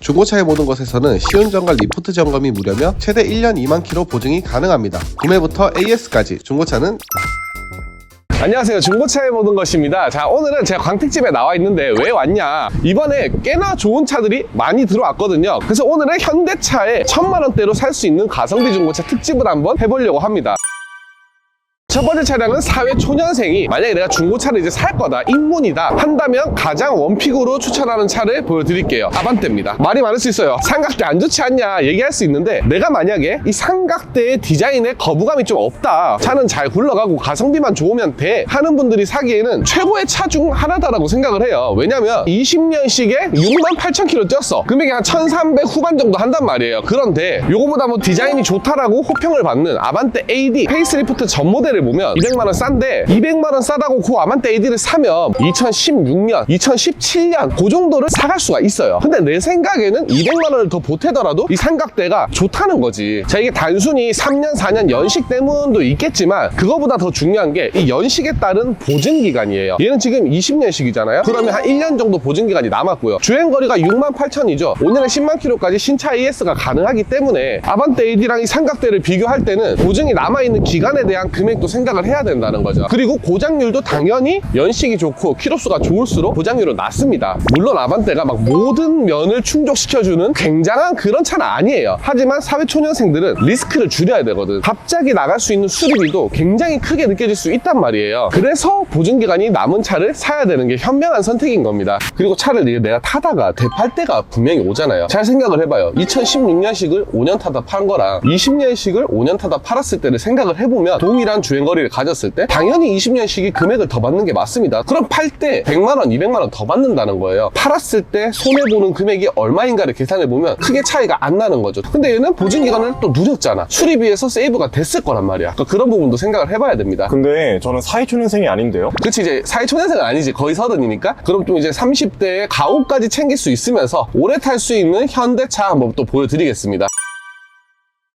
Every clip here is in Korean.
중고차의 모든 것에서는 시운전과 리포트 점검이 무료며 최대 1년 2만 킬로 보증이 가능합니다. 구매부터 AS까지 중고차는 안녕하세요, 중고차의 모든 것입니다. 자, 오늘은 제가 광택집에 나와 있는데 왜 왔냐, 이번에 꽤나 좋은 차들이 많이 들어왔거든요. 그래서 오늘은 현대차에 1000만원대로 살 수 있는 가성비 중고차 특집을 한번 해보려고 합니다. 첫 번째 차량은 사회 초년생이 만약에 내가 중고차를 이제 살 거다, 입문이다 한다면 가장 원픽으로 추천하는 차를 보여드릴게요. 아반떼입니다. 말이 많을 수 있어요. 삼각대 안 좋지 않냐 얘기할 수 있는데, 내가 만약에 이 삼각대의 디자인에 거부감이 좀 없다, 차는 잘 굴러가고 가성비만 좋으면 돼 하는 분들이 사기에는 최고의 차 중 하나다라고 생각을 해요. 왜냐면 20년식에 68,000km 뛰었어. 금액이 한 1300 후반 정도 한단 말이에요. 그런데 요거보다 뭐 디자인이 좋다라고 호평을 받는 아반떼 AD 페이스리프트 전 모델을 보면 200만원 싼데, 200만원 싸다고 그 아반떼 AD를 사면 2016년, 2017년 그 정도를 사갈 수가 있어요. 근데 내 생각에는 200만원을 더 보태더라도 이 삼각대가 좋다는 거지. 자, 이게 단순히 3년, 4년 연식 때문도 있겠지만 그거보다 더 중요한 게 이 연식에 따른 보증기간이에요. 얘는 지금 20년식이잖아요. 그러면 한 1년 정도 보증기간이 남았고요. 주행거리가 68,000이죠. 5년에 10만 킬로까지 신차 AS가 가능하기 때문에 아반떼 AD랑 이 삼각대를 비교할 때는 보증이 남아있는 기간에 대한 금액도 생각을 해야 된다는 거죠. 그리고 고장률도 당연히 연식이 좋고 키로수가 좋을수록 고장률은 낮습니다. 물론 아반떼가 막 모든 면을 충족시켜주는 굉장한 그런 차는 아니에요. 하지만 사회초년생들은 리스크를 줄여야 되거든. 갑자기 나갈 수 있는 수리비도 굉장히 크게 느껴질 수 있단 말이에요. 그래서 보증기간이 남은 차를 사야 되는 게 현명한 선택인 겁니다. 그리고 차를 내가 타다가 대팔 때가 분명히 오잖아요. 잘 생각을 해봐요. 2016년식을 5년 타다 판 거랑 20년식을 5년 타다 팔았을 때를 생각을 해보면 동일한 주행거리를 가졌을 때 당연히 20년식이 금액을 더 받는 게 맞습니다. 그럼 팔 때 100만원, 200만원 더 받는다는 거예요. 팔았을 때 손해보는 금액이 얼마인가를 계산해보면 크게 차이가 안 나는 거죠. 근데 얘는 보증기간을 또 누렸잖아. 수리비에서 세이브가 됐을 거란 말이야. 그러니까 그런 부분도 생각을 해봐야 됩니다. 근데 저는 사회초년생이 아닌데요? 그치, 이제 사회초년생은 아니지. 거의 서른이니까. 그럼 좀 이제 30대에 가오까지 챙길 수 있으면서 오래 탈 수 있는 현대차 한번 또 보여드리겠습니다.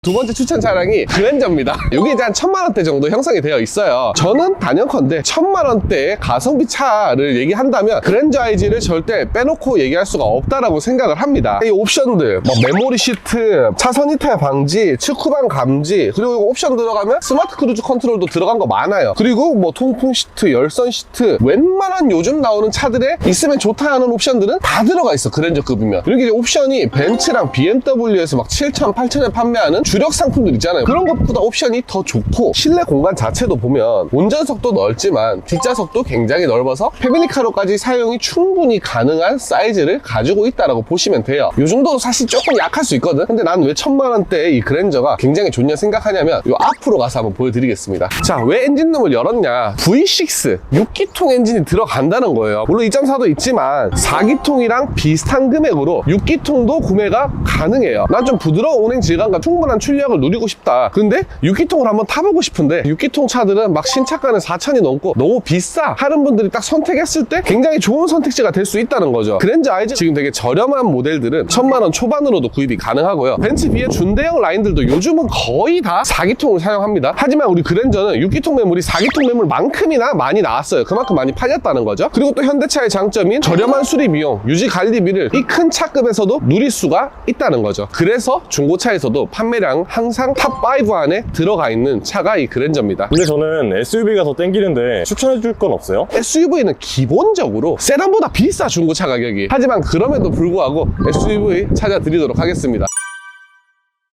두 번째 추천 차량이 그랜저입니다. 여기 이제 한 1000만원대 정도 형성이 되어 있어요. 저는 단연컨대 1000만원대의 가성비 차를 얘기한다면 그랜저 IG를 절대 빼놓고 얘기할 수가 없다라고 생각을 합니다. 이 옵션들, 뭐 메모리 시트, 차선 이탈 방지, 측후방 감지, 그리고 이거 옵션 들어가면 스마트 크루즈 컨트롤도 들어간 거 많아요. 그리고 뭐 통풍 시트, 열선 시트, 웬만한 요즘 나오는 차들에 있으면 좋다 하는 옵션들은 다 들어가 있어, 그랜저급이면. 이렇게 이제 옵션이 벤츠랑 BMW에서 막 7,000, 8,000에 판매하는 주력 상품들 있잖아요. 그런 것보다 옵션이 더 좋고, 실내 공간 자체도 보면 운전석도 넓지만 뒷좌석도 굉장히 넓어서 패밀리카로까지 사용이 충분히 가능한 사이즈를 가지고 있다라고 보시면 돼요. 이 정도도 사실 조금 약할 수 있거든. 근데 난 왜 1000만원대의 이 그랜저가 굉장히 좋냐 생각하냐면 이 앞으로 가서 한번 보여드리겠습니다. 자, 왜 엔진룸을 열었냐, V6 6기통 엔진이 들어간다는 거예요. 물론 2.4도 있지만 4기통이랑 비슷한 금액으로 6기통도 구매가 가능해요. 난 좀 부드러운 운행 질감과 충분한 출력을 누리고 싶다. 근데 6기통을 한번 타보고 싶은데 6기통 차들은 막 신차가는 4,000이 넘고 너무 비싸 하는 분들이 딱 선택했을 때 굉장히 좋은 선택지가 될 수 있다는 거죠. 그랜저 IG 지금 되게 저렴한 모델들은 1000만원 초반으로도 구입이 가능하고요. 벤츠 B의 준대형 라인들도 요즘은 거의 다 4기통을 사용합니다. 하지만 우리 그랜저는 6기통 매물이 4기통 매물만큼이나 많이 나왔어요. 그만큼 많이 팔렸다는 거죠. 그리고 또 현대차의 장점인 저렴한 수리 비용, 유지 관리비를 이 큰 차급에서도 누릴 수가 있다는 거죠. 그래서 중고차에서도 판매량 항상 탑5 안에 들어가 있는 차가 이 그랜저입니다. 근데 저는 SUV가 더 땡기는데 추천해줄 건 없어요? SUV는 기본적으로 세단보다 비싸, 중고차 가격이. 하지만 그럼에도 불구하고 SUV 찾아드리도록 하겠습니다.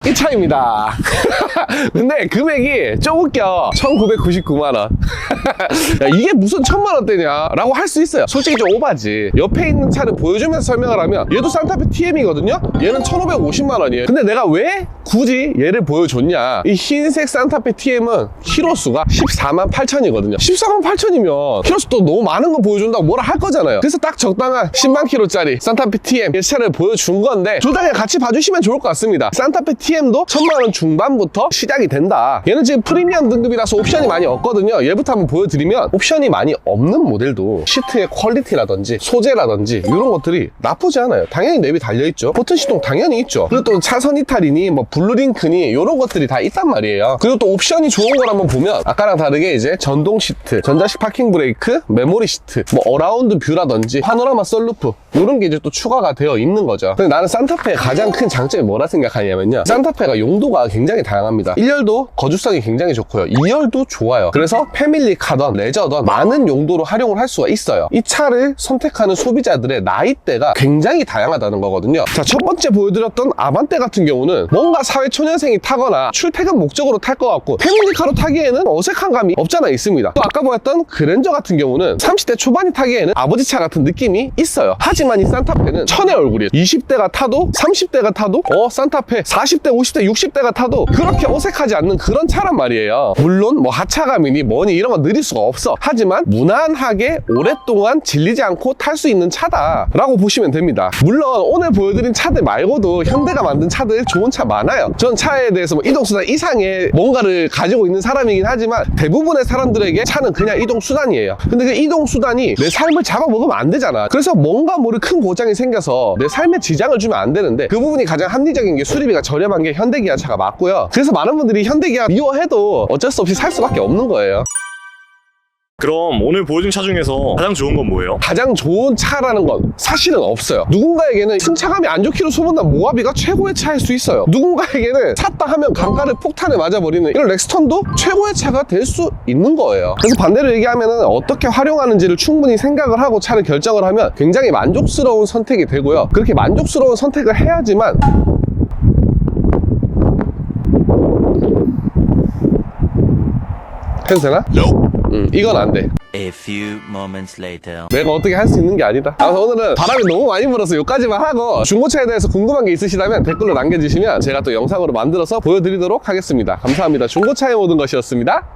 이 차입니다. 근데 금액이 좀 웃겨. 1999만원. 야, 이게 무슨 1000만원대냐 라고 할 수 있어요. 솔직히 좀 오바지. 옆에 있는 차를 보여주면서 설명을 하면 얘도 산타페 TM이거든요. 얘는 1550만원이에요. 근데 내가 왜 굳이 얘를 보여줬냐, 이 흰색 산타페 TM은 키로수가 148,000이거든요 148,000이면 키로수 또 너무 많은 거 보여준다고 뭐라 할 거잖아요. 그래서 딱 적당한 10만 킬로짜리 산타페 TM 이 차를 보여준 건데, 둘 다 그냥 같이 봐주시면 좋을 것 같습니다. 산타페 TM BM도 1000만원 중반부터 시작이 된다. 얘는 지금 프리미엄 등급이라서 옵션이 많이 없거든요. 얘부터 한번 보여드리면 옵션이 많이 없는 모델도 시트의 퀄리티라든지 소재라든지 이런 것들이 나쁘지 않아요. 당연히 내비 달려있죠. 버튼 시동 당연히 있죠. 그리고 또 차선 이탈이니 뭐 블루링크니 이런 것들이 다 있단 말이에요. 그리고 또 옵션이 좋은 걸 한번 보면 아까랑 다르게 이제 전동 시트, 전자식 파킹 브레이크, 메모리 시트, 뭐 어라운드 뷰라든지 파노라마 썬루프 이런 게 이제 또 추가가 되어 있는 거죠. 근데 나는 산타페의 가장 큰 장점이 뭐라 생각하냐면요, 산타페가 용도가 굉장히 다양합니다. 1열도 거주성이 굉장히 좋고요, 2열도 좋아요. 그래서 패밀리카든 레저든 많은 용도로 활용을 할 수가 있어요. 이 차를 선택하는 소비자들의 나이대가 굉장히 다양하다는 거거든요. 자, 첫 번째 보여드렸던 아반떼 같은 경우는 뭔가 사회초년생이 타거나 출퇴근 목적으로 탈 것 같고 패밀리카로 타기에는 어색한 감이 없잖아 있습니다. 또 아까 보였던 그랜저 같은 경우는 30대 초반이 타기에는 아버지 차 같은 느낌이 있어요. 하지만 이 산타페는 천의 얼굴이에요. 20대가 타도 30대가 타도 산타페 40대 50대 60대가 타도 그렇게 어색하지 않는 그런 차란 말이에요. 물론 뭐 하차감이니 뭐니 이런 거 느릴 수가 없어. 하지만 무난하게 오랫동안 질리지 않고 탈 수 있는 차다라고 보시면 됩니다. 물론 오늘 보여드린 차들 말고도 현대가 만든 차들 좋은 차 많아요. 전 차에 대해서 뭐 이동수단 이상의 뭔가를 가지고 있는 사람이긴 하지만 대부분의 사람들에게 차는 그냥 이동수단이에요. 근데 그 이동수단이 내 삶을 잡아먹으면 안 되잖아. 그래서 뭔가 모를 큰 고장이 생겨서 내 삶에 지장을 주면 안 되는데 그 부분이 가장 합리적인 게 수리비가 저렴한 게 현대기아 차가 맞고요. 그래서 많은 분들이 현대기아 미워해도 어쩔 수 없이 살 수밖에 없는 거예요. 그럼 오늘 보여준 차 중에서 가장 좋은 건 뭐예요? 가장 좋은 차라는 건 사실은 없어요. 누군가에게는 승차감이 안 좋기로 소문난 모하비가 최고의 차일 수 있어요. 누군가에게는 탔다 하면 강가를 폭탄에 맞아버리는 이런 렉스턴도 최고의 차가 될 수 있는 거예요. 그래서 반대로 얘기하면 어떻게 활용하는지를 충분히 생각을 하고 차를 결정을 하면 굉장히 만족스러운 선택이 되고요. 그렇게 만족스러운 선택을 해야지만 해도 되나? 이건 안 돼. A few moments later. 내가 어떻게 할 수 있는 게 아니다. 오늘은 바람이 너무 많이 불어서 여기까지만 하고 중고차에 대해서 궁금한 게 있으시다면 댓글로 남겨주시면 제가 또 영상으로 만들어서 보여드리도록 하겠습니다. 감사합니다. 중고차의 모든 것이었습니다.